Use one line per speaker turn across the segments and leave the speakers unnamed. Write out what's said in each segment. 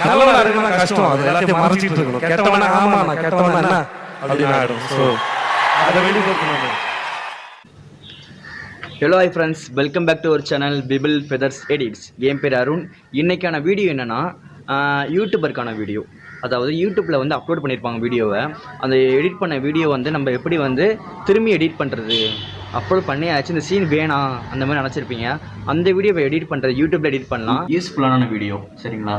நல்லவனா இருக்கணும் கஷ்டம், அது எல்லாத்தையும் மறைச்சிட்டு இருக்கணும். கெட்டவனா ஆமா நான் கெட்டவனா என்ன அப்படின்னு ஆயிடும். ஸோ அதை வெளிப்படுத்தணும்.
Hello hi friends, welcome back to our channel Pebble Feathers Edits. என் பேர் அருண். இன்றைக்கான வீடியோ என்னென்னா யூடியூபருக்கான வீடியோ. அதாவது யூடியூப்பில் வந்து அப்லோட் பண்ணியிருப்பாங்க வீடியோவை. அந்த எடிட் பண்ண வீடியோ வந்து நம்ம எப்படி வந்து திரும்பி எடிட் பண்ணுறது, அப்லோட் பண்ணியாச்சு இந்த சீன் வேணாம் அந்த மாதிரி நினச்சிருப்பீங்க. அந்த வீடியோவை எடிட் பண்ணுறது யூடியூப்பில் எடிட் பண்ணலாம். யூஸ்ஃபுல்லான வீடியோ, சரிங்களா?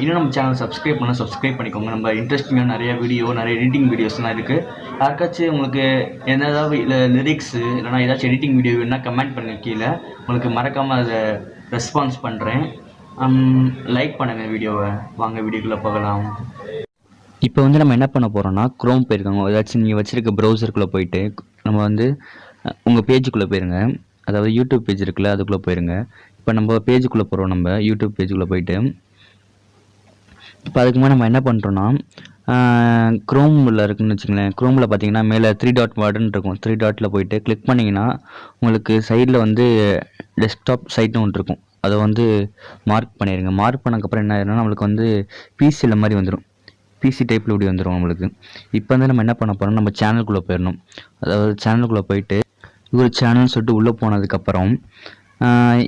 இன்னும் நம்ம சேனல் சப்ஸ்கிரைப் பண்ணிக்கோங்க. நம்ம இன்ட்ரெஸ்டிங்காக நிறைய வீடியோ, நிறைய எடிட்டிங் வீடியோஸ்லாம் இருக்குது. யாருக்காச்சும் உங்களுக்கு ஏதாவது இல்லை லிரிக்ஸு இல்லைனா ஏதாச்சும் எடிட்டிங் வீடியோ வேணுன்னா கமெண்ட் பண்ணுங்கள் கீழே. உங்களுக்கு மறக்காமல் அதை ரெஸ்பான்ஸ் பண்ணுறேன். லைக் பண்ணுங்கள் வீடியோவை. வாங்க வீடியோக்குள்ளே போகலாம். இப்போ வந்து நம்ம என்ன பண்ண போகிறோம்னா, க்ரோம் போயிருக்காங்க. ஏதாச்சும் நீங்கள் வச்சுருக்க ப்ரௌசருக்குள்ளே போயிட்டு நம்ம வந்து உங்கள் பேஜுக்குள்ளே போயிருங்க. அதாவது யூடியூப் பேஜ் இருக்குல்ல, அதுக்குள்ளே போயிருங்க. இப்போ நம்ம பேஜுக்குள்ளே போகிறோம். நம்ம யூடியூப் பேஜுக்குள்ளே போயிட்டு இப்போ அதுக்கு மேலே நம்ம என்ன பண்ணுறோன்னா, க்ரோமில் இருக்குதுன்னு வச்சுங்களேன். க்ரோமில் பார்த்தீங்கன்னா மேலே 3 டாட் வார்டுன்னு இருக்கும். 3 டாட்டில் போயிட்டு கிளிக் பண்ணிங்கன்னா உங்களுக்கு சைடில் வந்து டெஸ்க்டாப் சைட்னு ஒன்று இருக்கும். அதை வந்து மார்க் பண்ணிடுங்க. மார்க் பண்ணக்கப்புறம் என்ன ஆயிரும்னா நம்மளுக்கு வந்து பிசியில் மாதிரி வந்துடும். பிசி டைப்பில் இப்படி வந்துடும் நம்மளுக்கு. இப்போ வந்து நம்ம என்ன பண்ண போகிறோம், நம்ம சேனலுக்குள்ளே போயிடணும். அதாவது சேனலுக்குள்ளே போயிட்டு ஒரு சேனல்னு சொல்லிட்டு உள்ளே போனதுக்கப்புறம்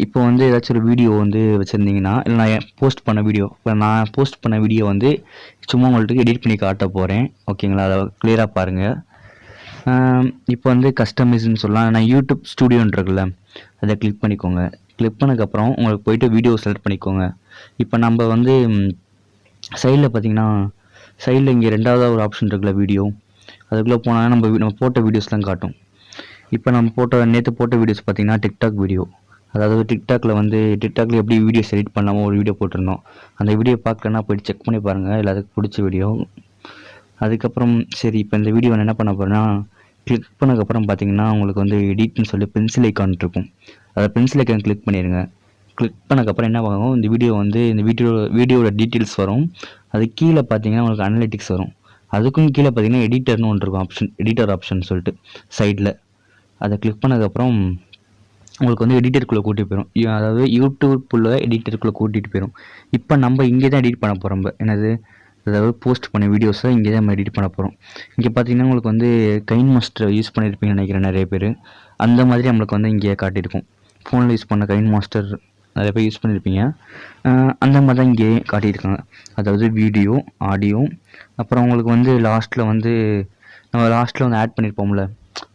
இப்போ வந்து ஏதாச்சும் ஒரு வீடியோ வந்து வச்சுருந்தீங்கன்னா, இல்லை நான் போஸ்ட் பண்ண வீடியோ, இப்போ நான் போஸ்ட் பண்ண வீடியோ வந்து சும்மா உங்கள்கிட்ட எடிட் பண்ணி காட்ட போகிறேன். ஓகேங்களா? அதை கிளியராக பாருங்கள். இப்போ வந்து கஸ்டமைஸ்ன்னு சொல்லலாம். நான் யூடியூப் ஸ்டூடியோன்னு இருக்குல்ல, அதை கிளிக் பண்ணிக்கோங்க. கிளிக் பண்ணதுக்கப்புறம் உங்களுக்கு போய்ட்டு வீடியோ செலக்ட் பண்ணிக்கோங்க. இப்போ நம்ம வந்து சைடில் பார்த்தீங்கன்னா, சைடில் இங்கே ரெண்டாவதாக ஒரு ஆப்ஷன் இருக்குல்ல, வீடியோ. அதுக்குள்ளே போனால் நம்ம போட்ட வீடியோஸ்லாம் காட்டும். இப்போ நம்ம நேற்று போட்ட வீடியோஸ் பார்த்தீங்கன்னா டிக்டாக் வீடியோ. அதாவது டிக்டாக்ல எப்படி வீடியோஸ் எடிட் பண்ணாமல் ஒரு வீடியோ போட்டிருந்தோம். அந்த வீடியோ பார்க்கலன்னா போய்ட்டு செக் பண்ணி பாருங்கள், இல்லை அதுக்கு பிடிச்ச வீடியோ. அதுக்கப்புறம் சரி, இப்போ இந்த வீடியோ என்ன பண்ண போகிறேன்னா, கிளிக் பண்ணதுக்கப்புறம் பார்த்தீங்கன்னா உங்களுக்கு வந்து எடிட்னு சொல்லி பென்சில் ஐக்கான் இருக்கும். அதை பென்சில் ஐக்கான் கிளிக் பண்ணிடுங்க. கிளிக் பண்ணக்கப்புறம் என்ன ஆகும், இந்த வீடியோவோட டீட்டெயில்ஸ் வரும். அது கீழே பார்த்தீங்கன்னா உங்களுக்கு அனலிட்டிக்ஸ் வரும். அதுக்கும் கீழே பார்த்தீங்கன்னா எடிட்டர்னு ஒன்று இருக்கும், எடிட்டர் ஆப்ஷன் சொல்லிட்டு சைடில். அதை கிளிக் பண்ணதுக்கப்புறம் உங்களுக்கு வந்து எடிட்டருக்குள்ளே கூட்டிகிட்டு போயிடும். அதாவது யூடியூப்புள்ள எடிட்டருக்குள்ளே கூட்டிகிட்டு போயிடும். இப்போ நம்ம இங்கே தான் எடிட் பண்ண போகிறோம். என்னது, அதாவது போஸ்ட் பண்ண வீடியோஸை இங்கே தான் நம்ம எடிட் பண்ண போகிறோம். இங்கே பார்த்தீங்கன்னா உங்களுக்கு வந்து கைன் மாஸ்டர் யூஸ் பண்ணியிருப்பீங்கன்னு நினைக்கிறேன் நிறைய பேர். அந்த மாதிரி நம்மளுக்கு வந்து இங்கே காட்டியிருக்கும். ஃபோனில் யூஸ் பண்ண கைன் மாஸ்டர் நிறைய பேர் யூஸ் பண்ணியிருப்பீங்க. அந்த மாதிரி தான் இங்கே காட்டியிருக்காங்க. அதாவது வீடியோ, ஆடியோ, அப்புறம் உங்களுக்கு வந்து லாஸ்ட்டில் வந்து ஆட் பண்ணியிருப்போம்ல,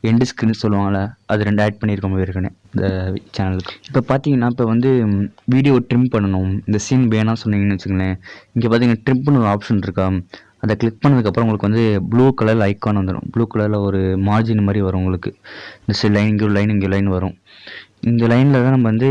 எண்டு ஸ்க்ரீன் சொல்லுவாங்கள்ல, அது 2 ஆட் பண்ணியிருக்கோம் ஏற்கனவே இந்த சேனலுக்கு. இப்போ பார்த்தீங்கன்னா இப்போ வந்து வீடியோ ட்ரிம் பண்ணணும், இந்த சீன் வேணாம் சொன்னீங்கன்னு வச்சுங்களேன். இங்கே பார்த்தீங்கன்னா ட்ரிம்னு ஒரு ஆப்ஷன் இருக்கா, அதை கிளிக் பண்ணதுக்கப்புறம் உங்களுக்கு வந்து ப்ளூ கலரில் ஐக்கான் வந்துடும். ப்ளூ கலரில் ஒரு மார்ஜின் மாதிரி வரும் உங்களுக்கு. இந்த லைன் இங்கே ஒரு லைன், இங்கே லைன் வரும். இந்த லைனில் தான் நம்ம வந்து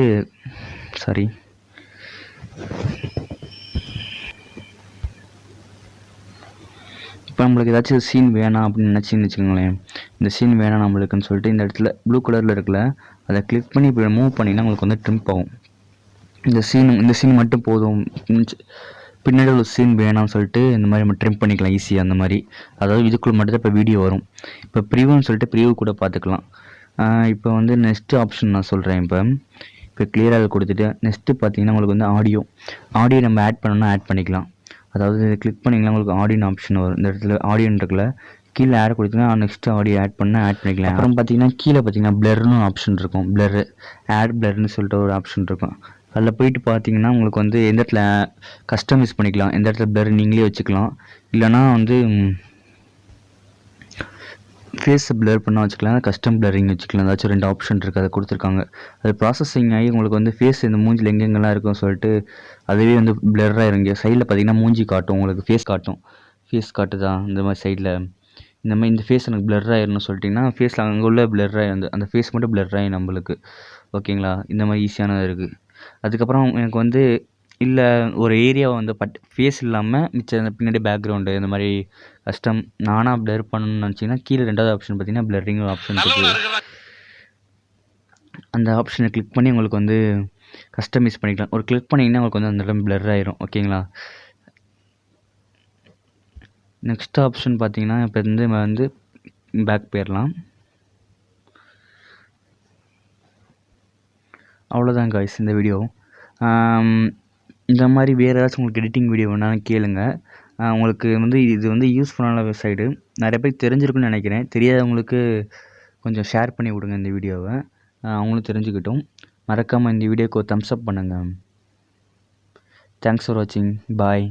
இப்போ நம்மளுக்கு ஏதாச்சும் சீன் வேணாம் அப்படின்னு நினச்சின்னு வச்சுக்கோங்களேன். இந்த சீன் வேணாம் நம்மளுக்குன்னு சொல்லிட்டு இந்த இடத்துல ப்ளூ கலரில் இருக்குல்ல, அதை கிளிக் பண்ணி இப்போ மூவ் பண்ணிங்கன்னா உங்களுக்கு வந்து ட்ரிம் ஆகும். இந்த சீன் மட்டும் போதும், பின்னாடி ஒரு சீன் வேணாம்னு சொல்லிட்டு இந்த மாதிரி நம்ம ட்ரிம் பண்ணிக்கலாம் ஈஸியாக. அந்த மாதிரி அதாவது இதுக்குள்ளே மட்டும் தான் இப்போ வீடியோ வரும். இப்போ ப்ரிவ்யூன்னு சொல்லிட்டு ப்ரிவ்யூ கூட பார்த்துக்கலாம். இப்போ வந்து நெக்ஸ்ட் ஆப்ஷன் நான் சொல்கிறேன். இப்போ கிளியராக கொடுத்துட்டு நெக்ஸ்ட்டு பார்த்தீங்கன்னா உங்களுக்கு வந்து ஆடியோ நம்ம ஆட் பண்ணணும்னா ஆட் பண்ணிக்கலாம். அதாவது கிளிக் பண்ணிங்கன்னா உங்களுக்கு ஆடியோ ஆப்ஷன் வரும். இந்த இடத்துல ஆடியோன்னு இருக்குல்ல, கீழே ஆட் கொடுத்தீங்கன்னா நெக்ஸ்ட் ஆடியோ ஆட் பண்ணிக்கலாம். அப்புறம் பார்த்தீங்கன்னா கீழே பார்த்தீங்கன்னா பிளர்னு ஆப்ஷன் இருக்கும். ஆட் பிளர்னு சொல்லிட்டு ஒரு ஆப்ஷன் இருக்கும். அதில் போயிட்டு பார்த்தீங்கன்னா உங்களுக்கு வந்து எந்த இடத்துல கஸ்டமைஸ் பண்ணிக்கலாம், எந்த இடத்துல பிளர் நீங்களே வச்சுக்கலாம். இல்லைனா வந்து ஃபேஸை பிளர் பண்ணால் வச்சுக்கலாம், கஸ்டம் பிளரிங் வச்சுக்கலாம். ஏதாச்சும் 2 ஆப்ஷன் இருக்குது, அதை கொடுத்துருக்காங்க. அது ப்ராசஸிங் ஆகி உங்களுக்கு வந்து ஃபேஸ் இந்த மூஞ்சில் எங்கெங்கெல்லாம் இருக்குன்னு சொல்லிட்டு அதுவே வந்து பிளர்ராக இருங்க. சைடில் பார்த்தீங்கன்னா மூஞ்சி காட்டும், உங்களுக்கு ஃபேஸ் காட்டுதா இந்த மாதிரி சைடில். இந்த மாதிரி இந்த ஃபேஸ் எனக்கு பிளர் ஆயிரும்னு சொல்லிட்டிங்கன்னா ஃபேஸில் அங்கே உள்ள பிளர்ராக அந்த ஃபேஸ் மட்டும் பிளர் ஆகி நம்மளுக்கு. ஓகேங்களா? இந்த மாதிரி ஈஸியானது இருக்குது. அதுக்கப்புறம் எனக்கு வந்து இல்லை ஒரு ஏரியாவை வந்து ஃபேஸ் இல்லாமல் மிச்சம் பின்னாடி பேக்ரவுண்டு இந்த மாதிரி கஸ்டம் நானாக பிளர் பண்ணணும்னு நினச்சிங்கன்னா கீழே 2வது ஆப்ஷன் பார்த்தீங்கன்னா பிளரிங் ஆப்ஷன் இருக்குது. அந்த ஆப்ஷனை கிளிக் பண்ணி உங்களுக்கு வந்து கஸ்டமைஸ் பண்ணிக்கலாம். ஒரு கிளிக் பண்ணிங்கன்னா உங்களுக்கு வந்து அந்த இடம் பிளர் ஆயிரும். ஓகேங்களா? நெக்ஸ்ட் ஆப்ஷன் பார்த்தீங்கன்னா இப்போ வந்து பேக் போயிடலாம். அவ்வளோதான் காய்ஸ் இந்த வீடியோ. இந்த மாதிரி வேறு ஏதாச்சும் உங்களுக்கு எடிட்டிங் வீடியோ வேணாலும் கேளுங்க. உங்களுக்கு வந்து இது வந்து யூஸ்ஃபுல்லான வெப்சைட்டு. நிறைய பேருக்கு தெரிஞ்சிருக்குன்னு நினைக்கிறேன். தெரியாதவங்களுக்கு கொஞ்சம் ஷேர் பண்ணி விடுங்க இந்த வீடியோவை. அவங்களும் தெரிஞ்சுக்கிட்டும். மறக்காமல் இந்த வீடியோக்கு ஒரு தம்ஸ் அப் பண்ணுங்கள். தேங்க்ஸ் ஃபார் வாட்சிங். பாய்.